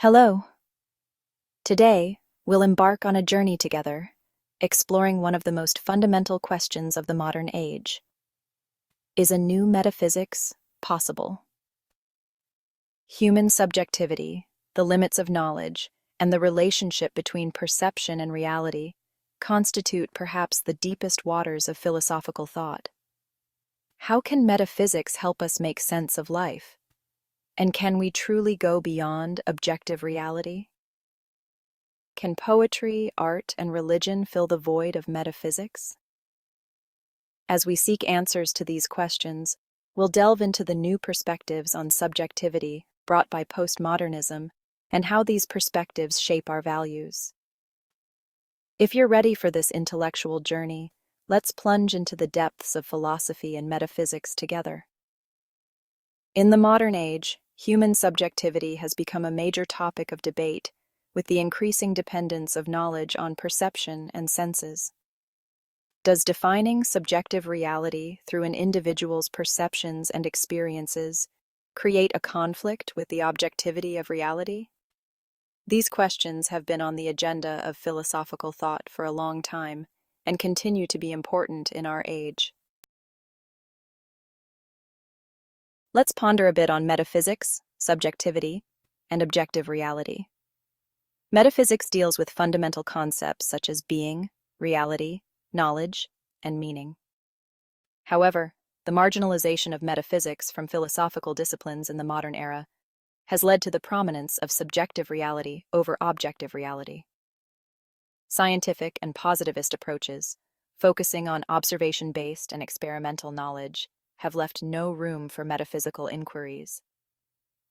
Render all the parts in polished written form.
Hello. Today, we'll embark on a journey together, exploring one of the most fundamental questions of the modern age. Is a new metaphysics possible? Human subjectivity, the limits of knowledge, and the relationship between perception and reality constitute perhaps the deepest waters of philosophical thought. How can metaphysics help us make sense of life? And can we truly go beyond objective reality? Can poetry, art, and religion fill the void of metaphysics? As we seek answers to these questions, we'll delve into the new perspectives on subjectivity brought by postmodernism and how these perspectives shape our values. If you're ready for this intellectual journey, let's plunge into the depths of philosophy and metaphysics together. In the modern age, human subjectivity has become a major topic of debate, with the increasing dependence of knowledge on perception and senses. Does defining subjective reality through an individual's perceptions and experiences create a conflict with the objectivity of reality? These questions have been on the agenda of philosophical thought for a long time and continue to be important in our age. Let's ponder a bit on metaphysics, subjectivity, and objective reality. Metaphysics deals with fundamental concepts such as being, reality, knowledge, and meaning. However, the marginalization of metaphysics from philosophical disciplines in the modern era has led to the prominence of subjective reality over objective reality. Scientific and positivist approaches, focusing on observation-based and experimental knowledge, have left no room for metaphysical inquiries.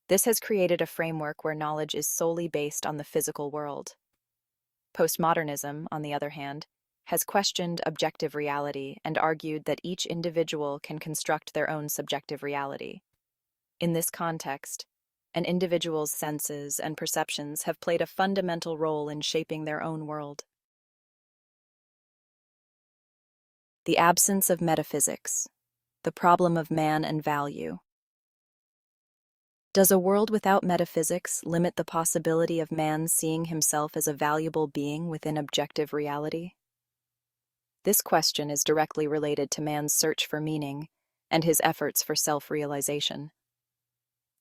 This has created a framework where knowledge is solely based on the physical world. Postmodernism, on the other hand, has questioned objective reality and argued that each individual can construct their own subjective reality. In this context, an individual's senses and perceptions have played a fundamental role in shaping their own world. The absence of metaphysics, the problem of man and value. Does a world without metaphysics limit the possibility of man seeing himself as a valuable being within objective reality? This question is directly related to man's search for meaning and his efforts for self-realization.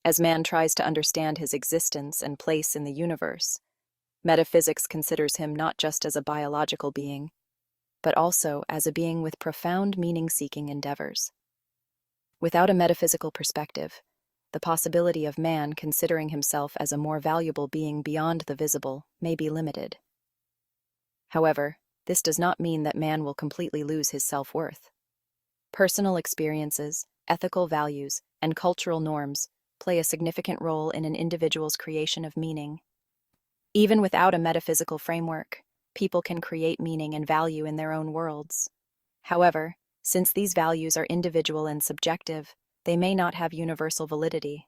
As man tries to understand his existence and place in the universe, metaphysics considers him not just as a biological being, but also as a being with profound meaning-seeking endeavors. Without a metaphysical perspective, the possibility of man considering himself as a more valuable being beyond the visible may be limited. However, this does not mean that man will completely lose his self-worth. Personal experiences, ethical values, and cultural norms play a significant role in an individual's creation of meaning. Even without a metaphysical framework, people can create meaning and value in their own worlds. However, since these values are individual and subjective, they may not have universal validity.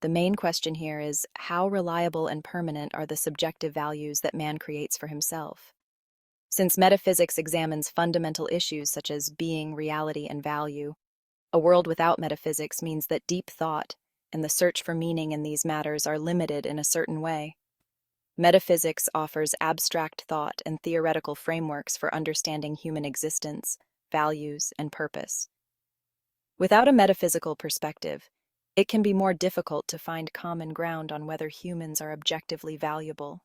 The main question here is, how reliable and permanent are the subjective values that man creates for himself? Since metaphysics examines fundamental issues such as being, reality, and value, a world without metaphysics means that deep thought and the search for meaning in these matters are limited in a certain way. Metaphysics offers abstract thought and theoretical frameworks for understanding human existence, values, and purpose. Without a metaphysical perspective, it can be more difficult to find common ground on whether humans are objectively valuable.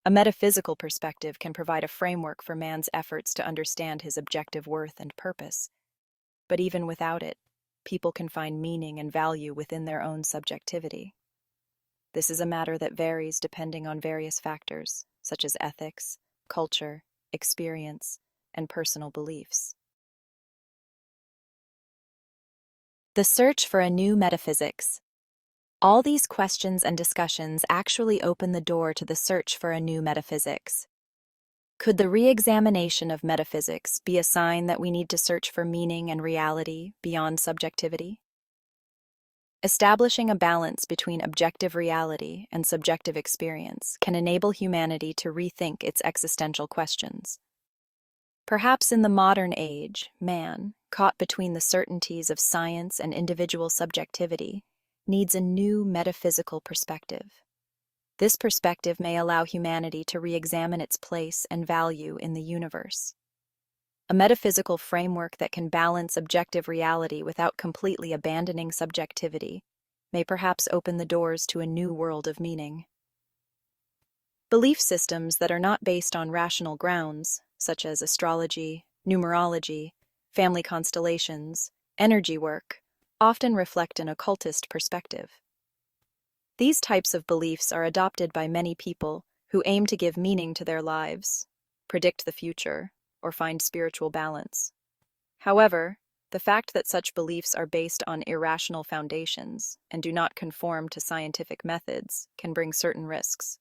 A metaphysical perspective can provide a framework for man's efforts to understand his objective worth and purpose. But even without it, people can find meaning and value within their own subjectivity. This is a matter that varies depending on various factors, such as ethics, culture, experience, and personal beliefs. The search for a new metaphysics. All these questions and discussions actually open the door to the search for a new metaphysics. Could the re-examination of metaphysics be a sign that we need to search for meaning and reality beyond subjectivity? Establishing a balance between objective reality and subjective experience can enable humanity to rethink its existential questions. Perhaps in the modern age, man, caught between the certainties of science and individual subjectivity, needs a new metaphysical perspective. This perspective may allow humanity to re-examine its place and value in the universe. A metaphysical framework that can balance objective reality without completely abandoning subjectivity may perhaps open the doors to a new world of meaning. Belief systems that are not based on rational grounds, such as astrology, numerology, family constellations, energy work, often reflect an occultist perspective. These types of beliefs are adopted by many people who aim to give meaning to their lives, predict the future, or find spiritual balance. However, the fact that such beliefs are based on irrational foundations and do not conform to scientific methods can bring certain risks.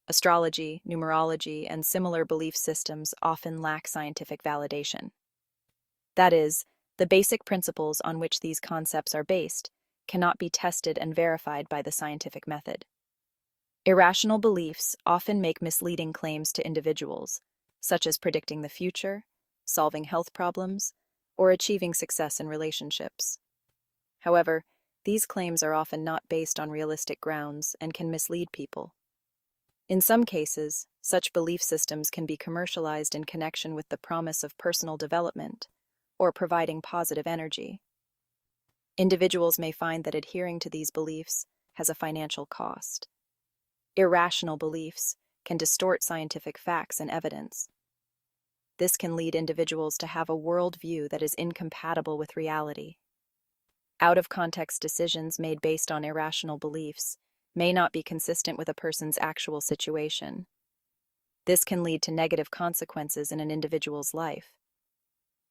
Astrology, numerology, and similar belief systems often lack scientific validation. That is, the basic principles on which these concepts are based cannot be tested and verified by the scientific method. Irrational beliefs often make misleading claims to individuals, such as predicting the future, solving health problems, or achieving success in relationships. However, these claims are often not based on realistic grounds and can mislead people. In some cases, such belief systems can be commercialized in connection with the promise of personal development or providing positive energy. Individuals may find that adhering to these beliefs has a financial cost. Irrational beliefs can distort scientific facts and evidence. This can lead individuals to have a worldview that is incompatible with reality. Out-of-context decisions made based on irrational beliefs may not be consistent with a person's actual situation. This can lead to negative consequences in an individual's life.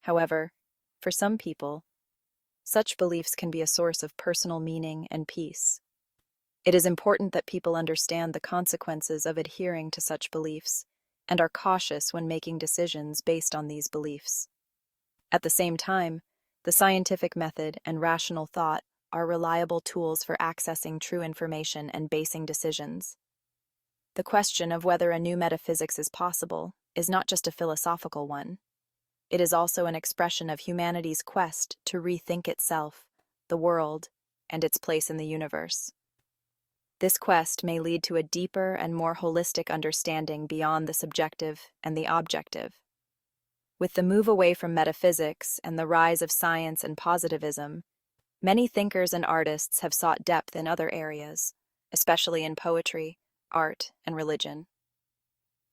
However, for some people, such beliefs can be a source of personal meaning and peace. It is important that people understand the consequences of adhering to such beliefs and are cautious when making decisions based on these beliefs. At the same time, the scientific method and rational thought are reliable tools for accessing true information and basing decisions. The question of whether a new metaphysics is possible is not just a philosophical one. It is also an expression of humanity's quest to rethink itself, the world, and its place in the universe. This quest may lead to a deeper and more holistic understanding beyond the subjective and the objective. With the move away from metaphysics and the rise of science and positivism, many thinkers and artists have sought depth in other areas, especially in poetry, art, and religion.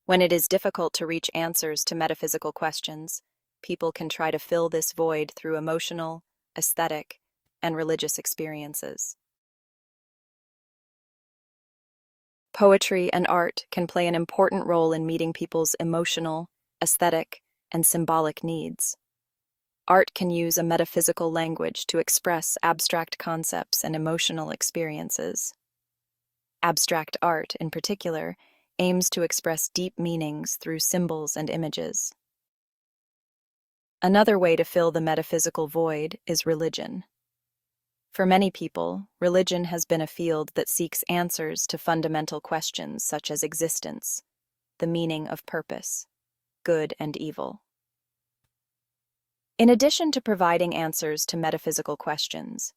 When it is difficult to reach answers to metaphysical questions, people can try to fill this void through emotional, aesthetic, and religious experiences. Poetry and art can play an important role in meeting people's emotional, aesthetic, and symbolic needs. Art can use a metaphysical language to express abstract concepts and emotional experiences. Abstract art, in particular, aims to express deep meanings through symbols and images. Another way to fill the metaphysical void is religion. For many people, religion has been a field that seeks answers to fundamental questions such as existence, the meaning of purpose, good and evil. In addition to providing answers to metaphysical questions,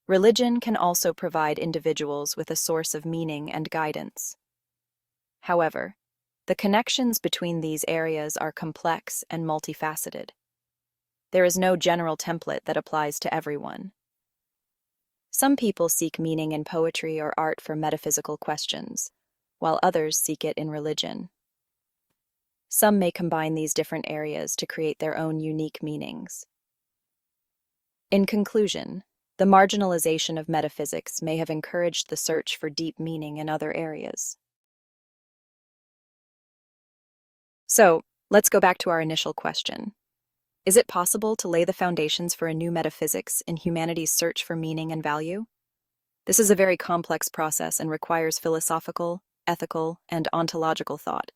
religion can also provide individuals with a source of meaning and guidance. However, the connections between these areas are complex and multifaceted. There is no general template that applies to everyone. Some people seek meaning in poetry or art for metaphysical questions, while others seek it in religion. Some may combine these different areas to create their own unique meanings. In conclusion, the marginalization of metaphysics may have encouraged the search for deep meaning in other areas. So, let's go back to our initial question. Is it possible to lay the foundations for a new metaphysics in humanity's search for meaning and value? This is a very complex process and requires philosophical, ethical, and ontological thought.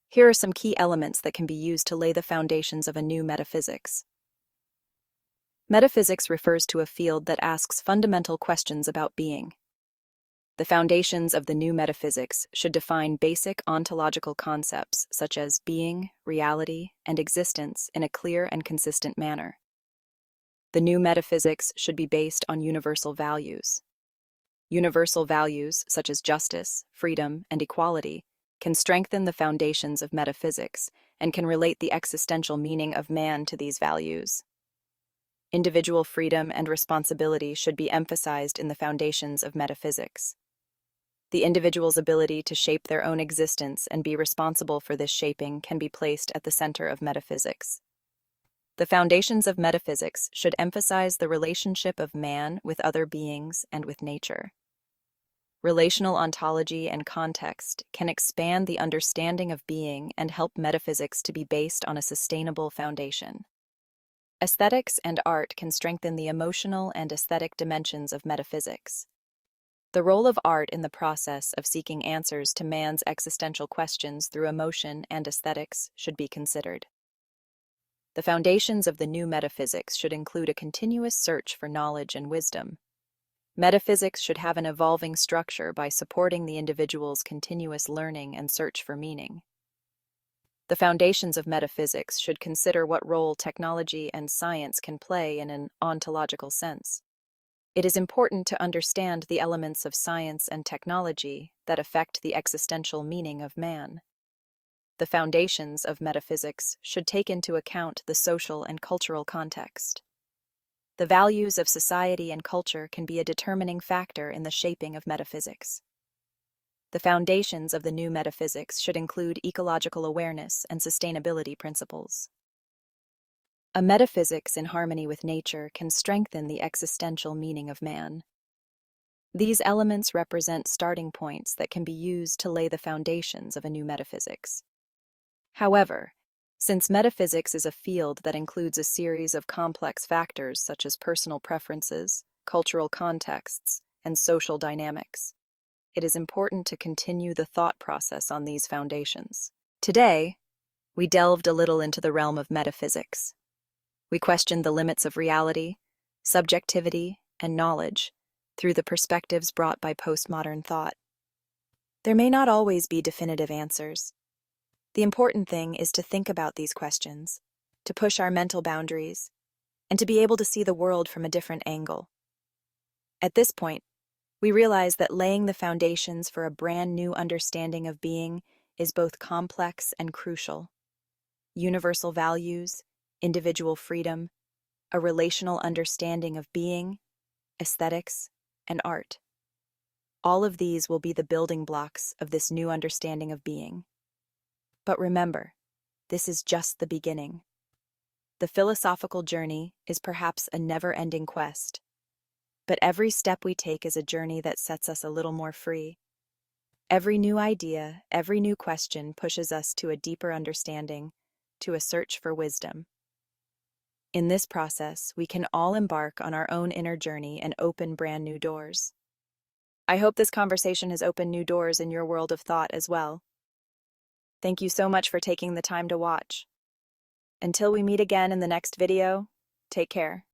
Here are some key elements that can be used to lay the foundations of a new metaphysics. Metaphysics refers to a field that asks fundamental questions about being. The foundations of the new metaphysics should define basic ontological concepts such as being, reality, and existence in a clear and consistent manner. The new metaphysics should be based on universal values. Universal values, such as justice, freedom, and equality, can strengthen the foundations of metaphysics and can relate the existential meaning of man to these values. Individual freedom and responsibility should be emphasized in the foundations of metaphysics. The individual's ability to shape their own existence and be responsible for this shaping can be placed at the center of metaphysics. The foundations of metaphysics should emphasize the relationship of man with other beings and with nature. Relational ontology and context can expand the understanding of being and help metaphysics to be based on a sustainable foundation. Aesthetics and art can strengthen the emotional and aesthetic dimensions of metaphysics. The role of art in the process of seeking answers to man's existential questions through emotion and aesthetics should be considered. The foundations of the new metaphysics should include a continuous search for knowledge and wisdom. Metaphysics should have an evolving structure by supporting the individual's continuous learning and search for meaning. The foundations of metaphysics should consider what role technology and science can play in an ontological sense. It is important to understand the elements of science and technology that affect the existential meaning of man. The foundations of metaphysics should take into account the social and cultural context. The values of society and culture can be a determining factor in the shaping of metaphysics. The foundations of the new metaphysics should include ecological awareness and sustainability principles. A metaphysics in harmony with nature can strengthen the existential meaning of man. These elements represent starting points that can be used to lay the foundations of a new metaphysics. However, since metaphysics is a field that includes a series of complex factors such as personal preferences, cultural contexts, and social dynamics, it is important to continue the thought process on these foundations. Today, we delved a little into the realm of metaphysics. We questioned the limits of reality, subjectivity, and knowledge through the perspectives brought by postmodern thought. There may not always be definitive answers. The important thing is to think about these questions, to push our mental boundaries, and to be able to see the world from a different angle. At this point, we realize that laying the foundations for a brand new understanding of being is both complex and crucial. Universal values, individual freedom, a relational understanding of being, aesthetics, and art. All of these will be the building blocks of this new understanding of being. But remember, this is just the beginning. The philosophical journey is perhaps a never-ending quest, but every step we take is a journey that sets us a little more free. Every new idea, every new question pushes us to a deeper understanding, to a search for wisdom. In this process, we can all embark on our own inner journey and open brand new doors. I hope this conversation has opened new doors in your world of thought as well. Thank you so much for taking the time to watch. Until we meet again in the next video, take care.